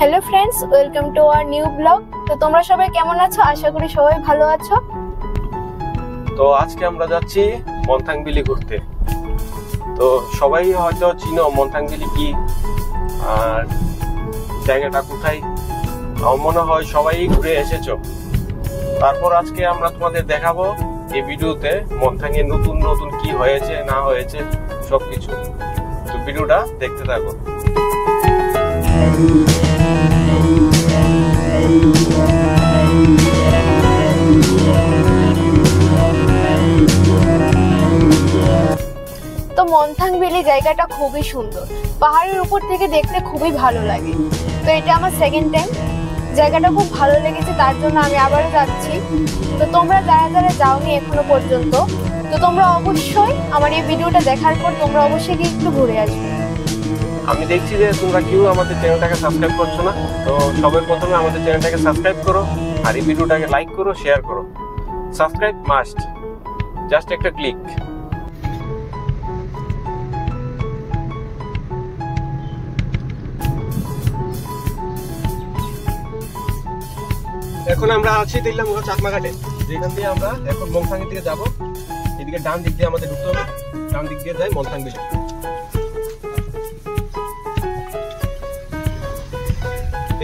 Hello friends, welcome to our new blog. তো তোমরা সবাই কেমন আছো? আশা করি সবাই ভালো আছো। তো আজকে আমরা যাচ্ছি মনথাংবিলি ঘুরতে। তো সবাই হয়তো চিনো মনথাংবিলি কি আর জায়গাটা কোথায়। আমার মনে হয় সবাই ঘুরে এসেছো। তারপর আজকে আমরা তোমাদের দেখাবো এই ভিডিওতে মনথাংয়ে নতুন নতুন কি হয়েছে না হয়েছে সবকিছু। তো ভিডিওটা দেখতে থাকো। তো মনথাংবিলি জায়গাটা খুবই সুন্দর, পাহাড়ের উপর থেকে দেখতে খুবই ভালো লাগে। তো এটা আমার সেকেন্ড টাইম, জায়গাটা খুব ভালো লেগেছে, তার জন্য আমি আবারও যাচ্ছি। তো তোমরা যারা যারা যাওনি এখনো পর্যন্ত, তো তোমরা অবশ্যই আমার এই ভিডিওটা দেখার পর তোমরা অবশ্যই গিয়ে একটু ঘুরে আসবে। আমি দেখছি যে তোমরা কেউ আমাদের চ্যানেলটাকে সাবস্ক্রাইব করছো না। তো সবার প্রথমে আমাদের চ্যানেলটাকে সাবস্ক্রাইব করো আর এই ভিডিওটাকে লাইক করো, শেয়ার করো। সাবস্ক্রাইব মাস্ট, জাস্ট একটা ক্লিক। এখন আমরা আছি দেখলাম চাকমাঘাটে, যেখান দিয়ে আমরা এখন মনথাংয়ের দিকে যাবো। এদিকে ডান দিক দিয়ে আমাদের ঢুকতে হবে, ডান দিক দিয়ে যাই মনথাংবিলি।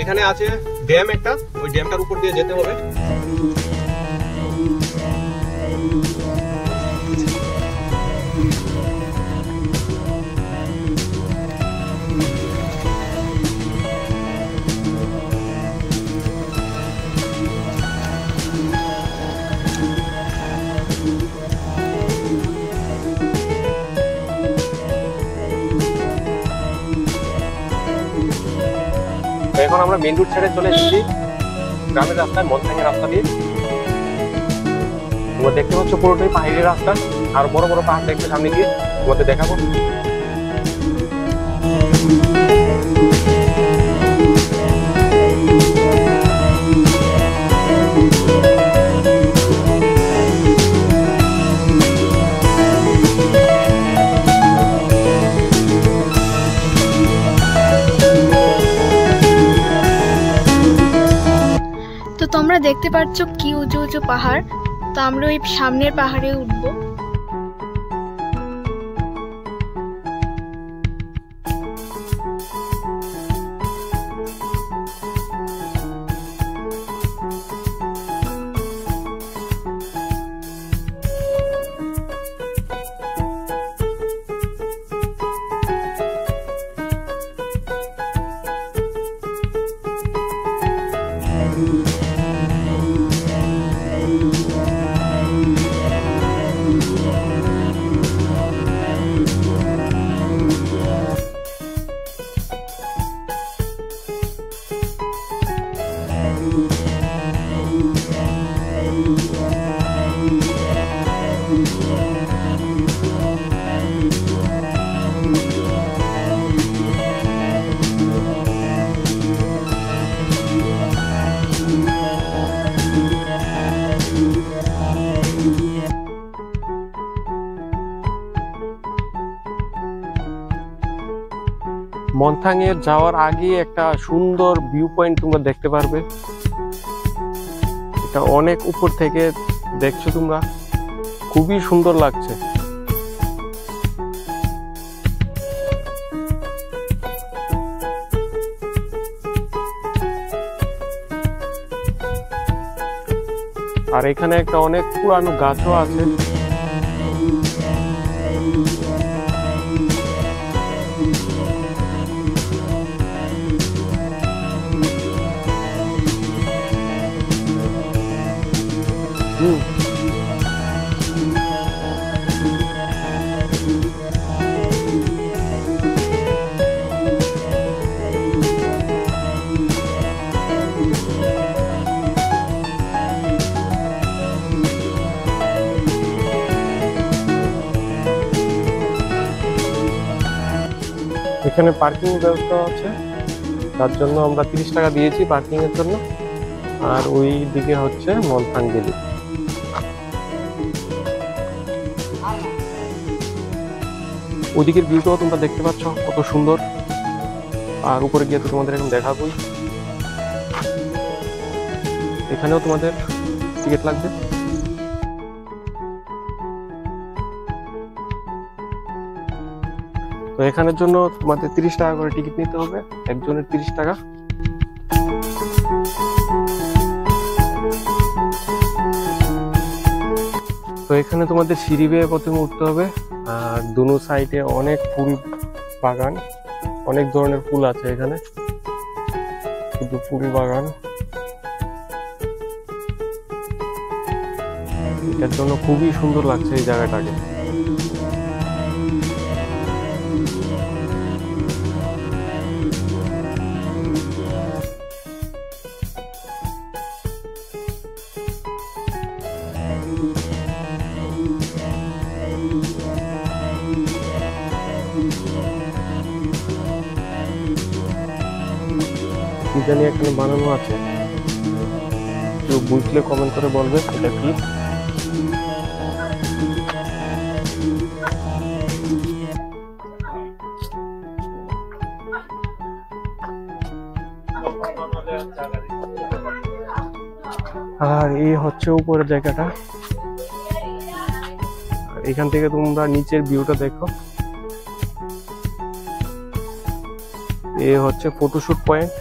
এখানে আছে ড্যাম একটা, ওই ড্যামটার উপর দিয়ে যেতে হবে। এখন আমরা মেইন রোড ছেড়ে চলে এসেছি গ্রামের রাস্তায়, মনথাংয়ের রাস্তা দিয়ে। তোমরা দেখতে পাচ্ছ পুরোটাই পাহাড়ি রাস্তা, আর বড় বড় পাহাড় দেখতে সামনে গিয়ে তোমাদের দেখাবো। তো তোমরা দেখতে পাচ্ছ কি উঁচু উঁচু পাহাড়। তো আমরা ওই সামনের পাহাড়ে উঠবো। মনথাংয়ে যাওয়ার আগে একটা সুন্দর ভিউ পয়েন্ট তোমরা দেখতে পারবে। এটা অনেক উপর থেকে দেখছো তোমরা, খুবই সুন্দর লাগছে। আর এখানে একটা অনেক পুরানো গাছও আছে। এখানে পার্কিং ব্যবস্থা আছে, তার জন্য আমরা 30 টাকা দিয়েছি পার্কিং এর জন্য। আর ওই দিকে হচ্ছে মনথাংবিলি। ওইদিকের ভিউটাও তোমরা দেখতে পাচ্ছ কত সুন্দর। আর উপরে গিয়ে তো তোমাদের এখন দেখাবোই। এখানেও তোমাদের টিকিট লাগবে। তো এখানের জন্য তোমাদের 30 টাকা করে টিকিট নিতে হবে, একজনের 30 টাকা। তো এখানে তোমাদের সিঁড়ি বেয়ে প্রথমে উঠতে হবে। আর দুনো সাইডে অনেক ফুল বাগান, অনেক ধরনের ফুল আছে এখানে, শুধু ফুল বাগান। এটার জন্য খুবই সুন্দর লাগছে এই জায়গাটাকে। কি জানি এখানে বানানো আছে, কেউ বুঝলে কমেন্ট করে বলবে এটা কি। আর এই হচ্ছে উপরের জায়গাটা। এখান থেকে তোমরা নিচের ভিউটা দেখো। এই হচ্ছে ফটোশুট পয়েন্ট।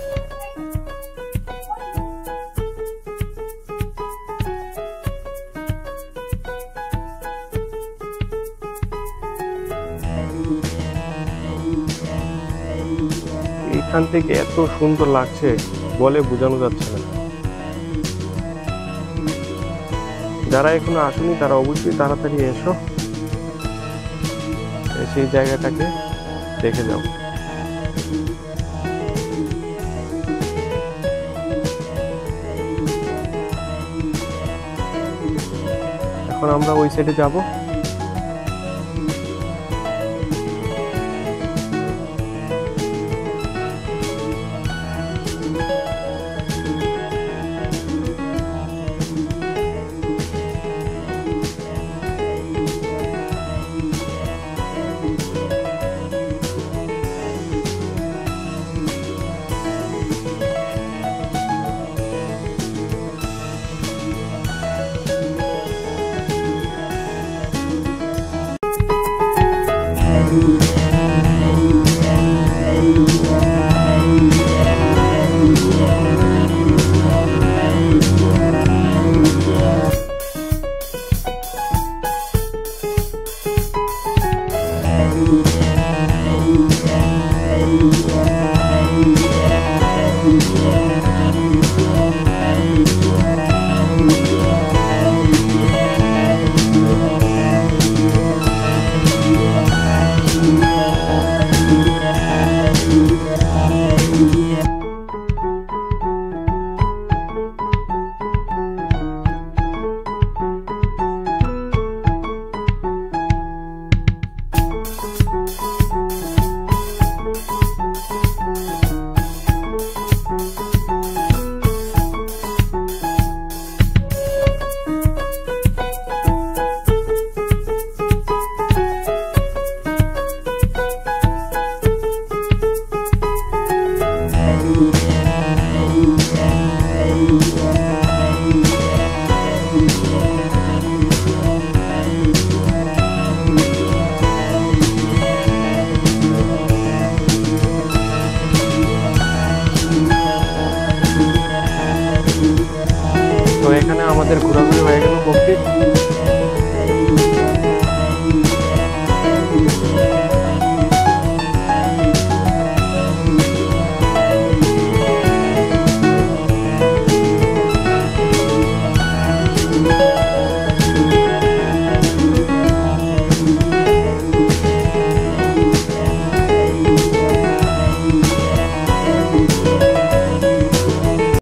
এখান থেকে এত সুন্দর লাগছে বলে বোঝানো যাচ্ছে না। যারা এখনো আসেনি তারা অবশ্যই তাড়াতাড়ি এসো, সেই জায়গাটাকে দেখে যাও। এখন আমরা ওই সাইডে যাব। তো এখানে আমাদের ঘোরাঘুরি